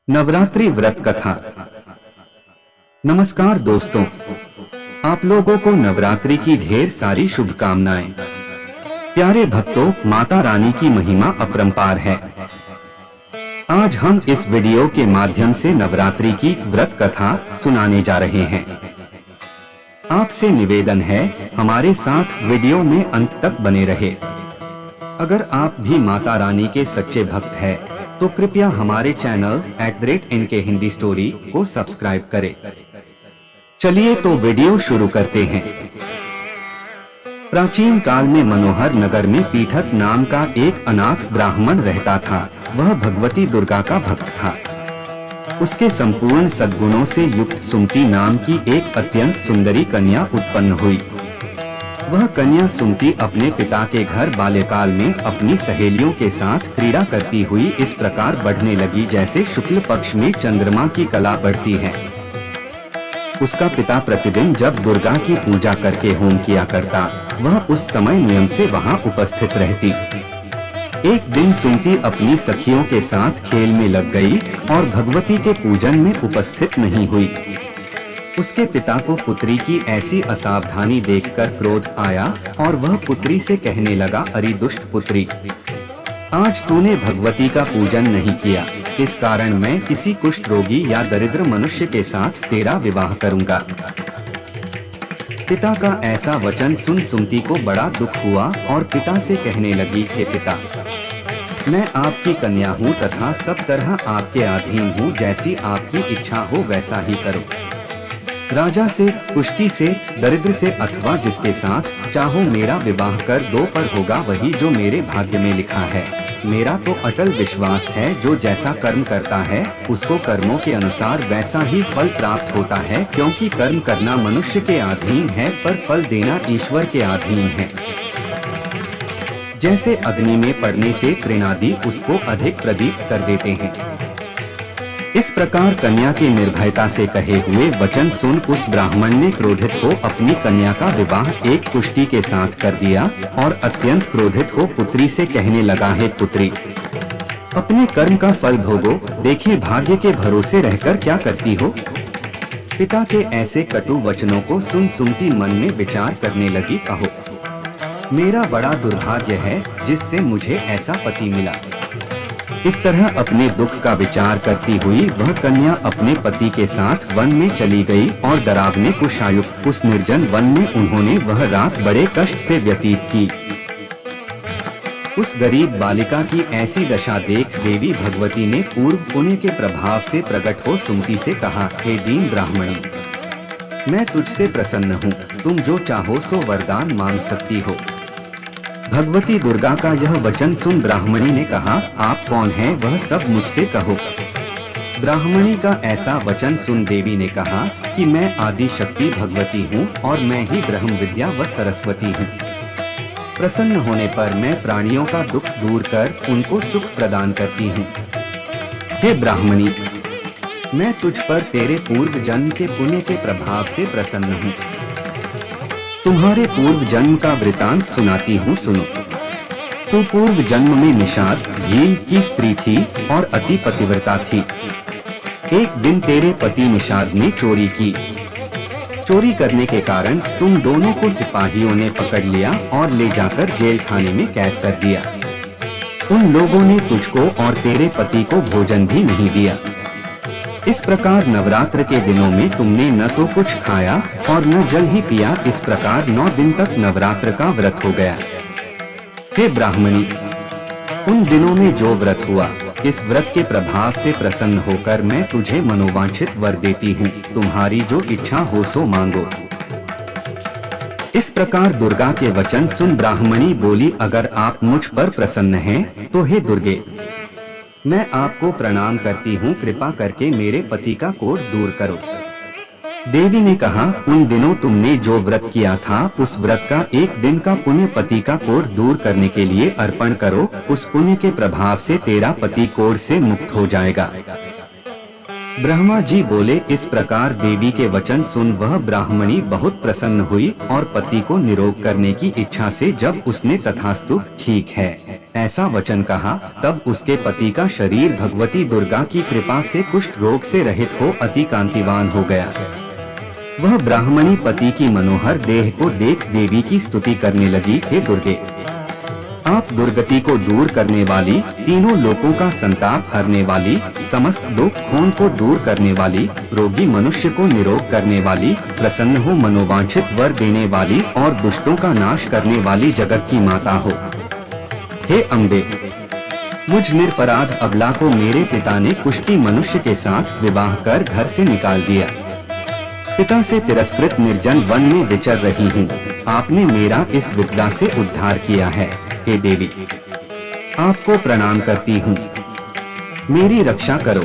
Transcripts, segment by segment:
नवरात्रि व्रत कथा। नमस्कार दोस्तों, आप लोगों को नवरात्रि की ढेर सारी शुभकामनाएं। प्यारे भक्तों, माता रानी की महिमा अपरंपार है। आज हम इस वीडियो के माध्यम से नवरात्रि की व्रत कथा सुनाने जा रहे हैं। आपसे निवेदन है, हमारे साथ वीडियो में अंत तक बने रहे। अगर आप भी माता रानी के सच्चे भक्त हैं, तो कृपया हमारे चैनल @NK हिंदी स्टोरी को सब्सक्राइब करें। चलिए तो वीडियो शुरू करते हैं। प्राचीन काल में मनोहर नगर में पीठक नाम का एक अनाथ ब्राह्मण रहता था। वह भगवती दुर्गा का भक्त था। उसके संपूर्ण सद्गुणों से युक्त सुमति नाम की एक अत्यंत सुंदरी कन्या उत्पन्न हुई। वह कन्या सुमति अपने पिता के घर बाल्यकाल में अपनी सहेलियों के साथ क्रीड़ा करती हुई इस प्रकार बढ़ने लगी जैसे शुक्ल पक्ष में चंद्रमा की कला बढ़ती है। उसका पिता प्रतिदिन जब दुर्गा की पूजा करके होम किया करता, वह उस समय नियम से वहां उपस्थित रहती। एक दिन सुमति अपनी सखियों के साथ खेल में लग गई और भगवती के पूजन में उपस्थित नहीं हुई। उसके पिता को पुत्री की ऐसी असावधानी देखकर क्रोध आया और वह पुत्री से कहने लगा, अरे दुष्ट पुत्री, आज तूने भगवती का पूजन नहीं किया, इस कारण मैं किसी कुष्ठ रोगी या दरिद्र मनुष्य के साथ तेरा विवाह करूंगा। पिता का ऐसा वचन सुन सुमति को बड़ा दुख हुआ और पिता से कहने लगी, हे पिता, मैं आपकी कन्या हूँ तथा सब तरह आपके अधीन हूँ, जैसी आपकी इच्छा हो वैसा ही करो। राजा से, कुश्ती से, दरिद्र से अथवा जिसके साथ चाहो मेरा विवाह कर दो, पर होगा वही जो मेरे भाग्य में लिखा है। मेरा तो अटल विश्वास है, जो जैसा कर्म करता है उसको कर्मों के अनुसार वैसा ही फल प्राप्त होता है, क्योंकि कर्म करना मनुष्य के अधीन है पर फल देना ईश्वर के अधीन है। जैसे अग्नि में पड़ने से तृणादि उसको अधिक प्रदीप्त कर देते हैं। इस प्रकार कन्या के निर्भयता से कहे हुए वचन सुन उस ब्राह्मण ने क्रोधित हो अपनी कन्या का विवाह एक कुष्टी के साथ कर दिया और अत्यंत क्रोधित हो पुत्री से कहने लगा, हे पुत्री, अपने कर्म का फल भोगो, देखिए भाग्य के भरोसे रहकर क्या करती हो। पिता के ऐसे कटु वचनों को सुन सुमति मन में विचार करने लगी, कहो मेरा बड़ा दुर्भाग्य है जिससे मुझे ऐसा पति मिला। इस तरह अपने दुख का विचार करती हुई वह कन्या अपने पति के साथ वन में चली गई और डरावने कुशायुक्त उस निर्जन वन में उन्होंने वह रात बड़े कष्ट से व्यतीत की। उस गरीब बालिका की ऐसी दशा देख देवी भगवती ने पूर्व पुण्य के प्रभाव से प्रकट हो सुमति से कहा, हे दीन ब्राह्मणी, मैं तुझसे प्रसन्न हूँ, तुम जो चाहो सो वरदान मांग सकती हो। भगवती दुर्गा का यह वचन सुन ब्राह्मणी ने कहा, आप कौन हैं वह सब मुझसे कहो। ब्राह्मणी का ऐसा वचन सुन देवी ने कहा कि मैं आदि शक्ति भगवती हूँ और मैं ही ब्रह्म विद्या व सरस्वती हूँ। प्रसन्न होने पर मैं प्राणियों का दुख दूर कर उनको सुख प्रदान करती हूँ। हे ब्राह्मणी, मैं तुझ पर तेरे पूर्व जन्म के पुण्य के प्रभाव से प्रसन्न हूँ। तुम्हारे पूर्व जन्म का वृतांत सुनाती हूँ, सुनो। तो पूर्व जन्म में निषाद भील की स्त्री थी और अति पतिव्रता थी। एक दिन तेरे पति निषाद ने चोरी की। चोरी करने के कारण तुम दोनों को सिपाहियों ने पकड़ लिया और ले जाकर जेल खाने में कैद कर दिया। उन लोगों ने तुझको और तेरे पति को भोजन भी नहीं दिया। इस प्रकार नवरात्र के दिनों में तुमने न तो कुछ खाया और न जल ही पिया। इस प्रकार 9 दिन तक नवरात्र का व्रत हो गया। हे ब्राह्मणी, उन दिनों में जो व्रत हुआ, इस व्रत के प्रभाव से प्रसन्न होकर मैं तुझे मनोवांछित वर देती हूँ। तुम्हारी जो इच्छा हो सो मांगो। इस प्रकार दुर्गा के वचन सुन ब्राह्मणी बोली, अगर आप मुझ पर प्रसन्न हैं तो हे दुर्गे, मैं आपको प्रणाम करती हूँ, कृपा करके मेरे पति का कोढ़ दूर करो। देवी ने कहा, उन दिनों तुमने जो व्रत किया था उस व्रत का एक दिन का पुण्य पति का कोढ़ दूर करने के लिए अर्पण करो। उस पुण्य के प्रभाव से तेरा पति कोढ़ से मुक्त हो जाएगा। ब्रह्मा जी बोले। इस प्रकार देवी के वचन सुन वह ब्राह्मणी बहुत प्रसन्न हुई और पति को निरोग करने की इच्छा से जब उसने तथास्तु ठीक है ऐसा वचन कहा, तब उसके पति का शरीर भगवती दुर्गा की कृपा से कुष्ठ रोग से रहित हो अति कांतिवान हो गया। वह ब्राह्मणी पति की मनोहर देह को देख देवी की स्तुति करने लगी। हे दुर्गे, आप दुर्गति को दूर करने वाली, तीनों लोकों का संताप हरने वाली, समस्त दुख खून को दूर करने वाली, रोगी मनुष्य को निरोग करने वाली, प्रसन्न हो मनोवांछित वर देने वाली और दुष्टों का नाश करने वाली जगत की माता हो। हे अम्बे, मुझ निरपराध अबला को मेरे पिता ने कुष्ठी मनुष्य के साथ विवाह कर घर से निकाल दिया। पिता से तिरस्कृत निर्जन वन में विचर रही हूँ। आपने मेरा इस विपदा से उद्धार किया है। हे देवी, आपको प्रणाम करती हूँ, मेरी रक्षा करो।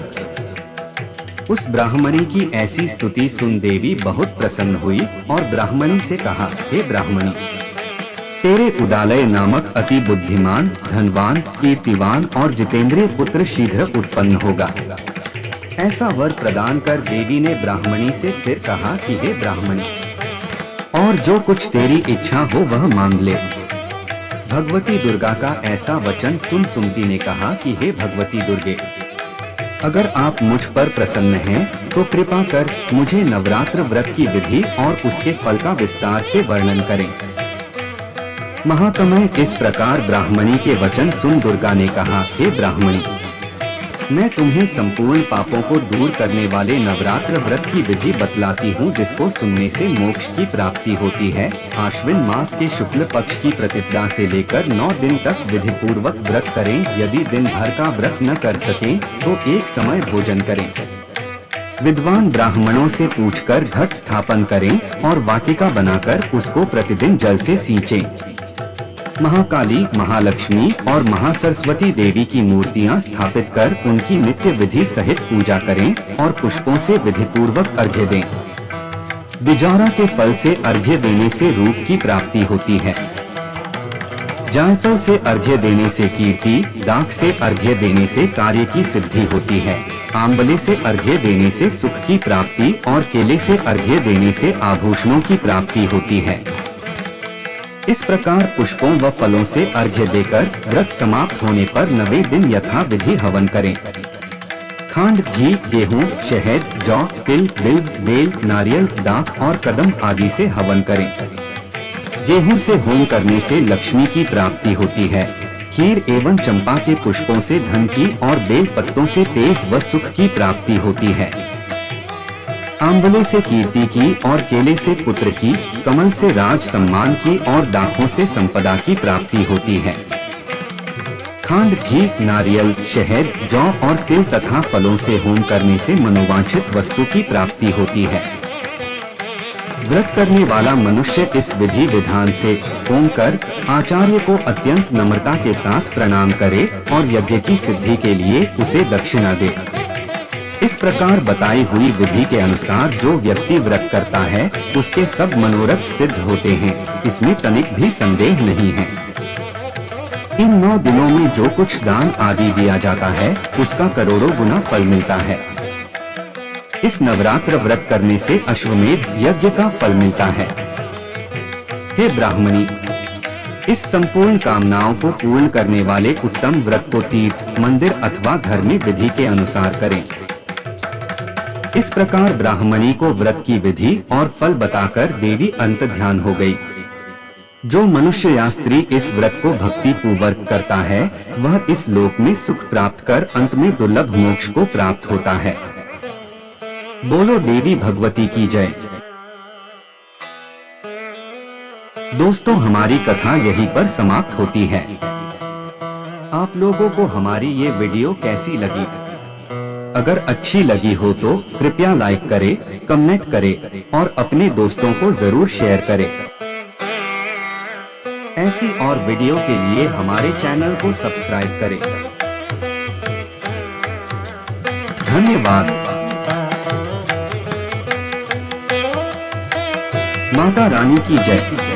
उस ब्राह्मणी की ऐसी स्तुति सुन देवी बहुत प्रसन्न हुई और ब्राह्मणी से कहा, हे ब्राह्मणी, तेरे उदालय नामक अति बुद्धिमान, धनवान, कीर्तिवान और जितेंद्रिय पुत्र शीघ्र उत्पन्न होगा। ऐसा वर प्रदान कर देवी ने ब्राह्मणी से फिर कहा कि हे ब्राह्मणी, और जो कुछ तेरी इच्छा हो वह मांग ले। भगवती दुर्गा का ऐसा वचन सुन सुमति ने कहा कि हे भगवती दुर्गे, अगर आप मुझ पर प्रसन्न हैं तो कृपा कर मुझे नवरात्र व्रत की विधि और उसके फल का विस्तार से वर्णन करें। महात्मय, इस प्रकार ब्राह्मणी के वचन सुन दुर्गा ने कहा, हे ब्राह्मणी, मैं तुम्हें संपूर्ण पापों को दूर करने वाले नवरात्र व्रत की विधि बतलाती हूँ, जिसको सुनने से मोक्ष की प्राप्ति होती है। आश्विन मास के शुक्ल पक्ष की प्रतिपदा से लेकर 9 दिन तक विधि पूर्वक व्रत करें। यदि दिन भर का व्रत न कर सकें तो एक समय भोजन करें। विद्वान ब्राह्मणों से पूछकर घट स्थापन करें और वाटिका बनाकर उसको प्रतिदिन जल से सींचें। महाकाली, महालक्ष्मी और महासरस्वती देवी की मूर्तियां स्थापित कर उनकी नित्य विधि सहित पूजा करें और पुष्पों से विधि पूर्वक अर्घ्य दें। बिजारा के फल से अर्घ्य देने से रूप की प्राप्ति होती है। जायफल से अर्घ्य देने से कीर्ति, दाख से अर्घ्य देने से कार्य की सिद्धि होती है। आंवले से अर्घ्य देने से सुख की प्राप्ति और केले से अर्घ्य देने से आभूषणों की प्राप्ति होती है। इस प्रकार पुष्पों व फलों से अर्घ्य देकर व्रत समाप्त होने पर 9वें दिन यथा विधि हवन करें। खांड, घी, गेहूं, शहद, जौ, तिल, बिल्व, बेल, नारियल, दाख और कदम आदि से हवन करें। गेहूं से होम करने से लक्ष्मी की प्राप्ति होती है। खीर एवं चंपा के पुष्पों से धन की और बेल पत्तों से तेज व सुख की प्राप्ति होती है। आंवले से कीर्ति की और केले से पुत्र की, कमल से राज सम्मान की और दाखों से संपदा की प्राप्ति होती है। खांड, घी, नारियल, शहद, जौ और तिल तथा फलों से होम करने से मनोवांछित वस्तु की प्राप्ति होती है। व्रत करने वाला मनुष्य इस विधि विधान से होम कर आचार्य को अत्यंत नम्रता के साथ प्रणाम करे और यज्ञ की सिद्धि के लिए उसे दक्षिणा दे। इस प्रकार बताई हुई विधि के अनुसार जो व्यक्ति व्रत करता है उसके सब मनोरथ सिद्ध होते हैं, इसमें तनिक भी संदेह नहीं है। इन 9 दिनों में जो कुछ दान आदि दिया जाता है उसका करोड़ों गुना फल मिलता है। इस नवरात्र व्रत करने से अश्वमेध यज्ञ का फल मिलता है। हे ब्राह्मणी, इस संपूर्ण कामनाओं को पूर्ण करने वाले उत्तम व्रत को तीर्थ, मंदिर अथवा घर में विधि के अनुसार करें। इस प्रकार ब्राह्मणी को व्रत की विधि और फल बताकर देवी अंत ध्यान हो गई। जो मनुष्य या स्त्री इस व्रत को भक्ति पूर्वक करता है वह इस लोक में सुख प्राप्त कर अंत में दुर्लभ मोक्ष को प्राप्त होता है। बोलो देवी भगवती की जय। दोस्तों, हमारी कथा यहीं पर समाप्त होती है। आप लोगों को हमारी ये वीडियो कैसी लगी? अगर अच्छी लगी हो तो कृपया लाइक करें, कमेंट करें और अपने दोस्तों को जरूर शेयर करें। ऐसी और वीडियो के लिए हमारे चैनल को सब्सक्राइब करें। धन्यवाद। माता रानी की जय।